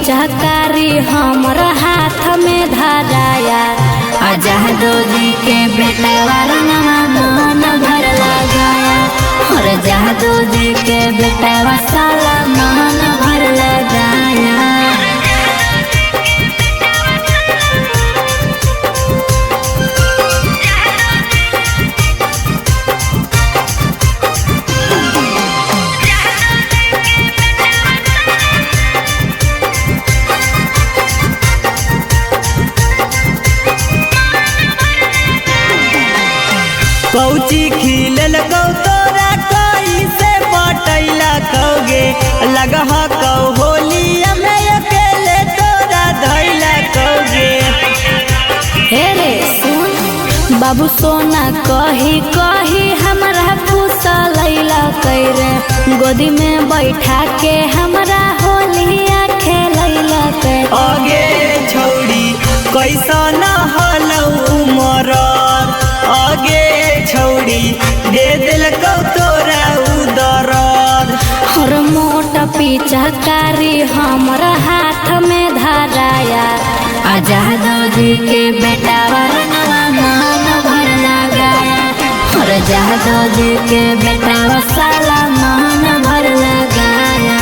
पिचकारी हमर हाथ में धराया। आजादो जी के बेटा रंगवा मन भर लगाया। और जादो जी के बेटा साला मन भर लगाया। कौची खिलल गौ तोरा कैसे पटैला कौगे लगह कौ होलिया में अकेले तोरा धैला कौगे। हे रे सुन बाबू सोना कही कही हमरा फूसा लैला कैरे। गोदी में बैठा के हमरा होलिया खेलैला कैरे। आगे छौड़ी कैसा न हलौ उमर आगे छौड़ी दे दिल कौ तोरा उदरद। और मोटा पिचकारी हमर हाथ में धराया। आजादो जी के बेटा रंगवा मन भर लगाया। और जादो जी के बेटा साला मन भर लगाया।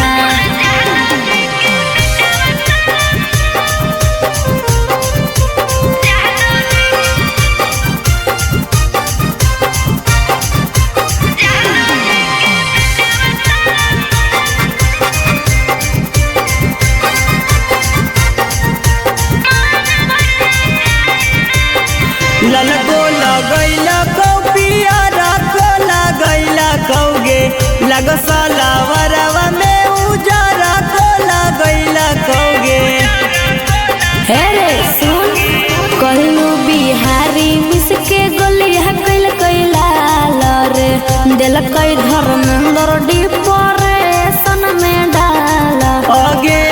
ललगो लगैला कौ पियरा को लगैला कौगे लग सलावरवा में उजरा को लगैला कौगे। हे रे सुन कहलू बिहारी मिस के गोलिया कैल कैला रे। दिल कै धर्मेंद्र डिप्रेशन में डाल। आगे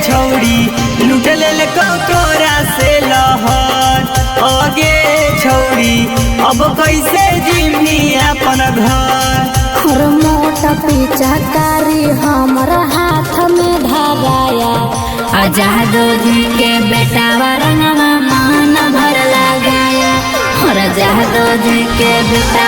छौड़ी लूट लेल कौ तोरा से लहर। आगे छौड़ी अब कैसे जिमनी अपन घर। और मोटा पिचकारी हमर हाथ में धराया। आजादो जी के बेटा रंगवा मन भर लगाया। और जादो जी के बेटा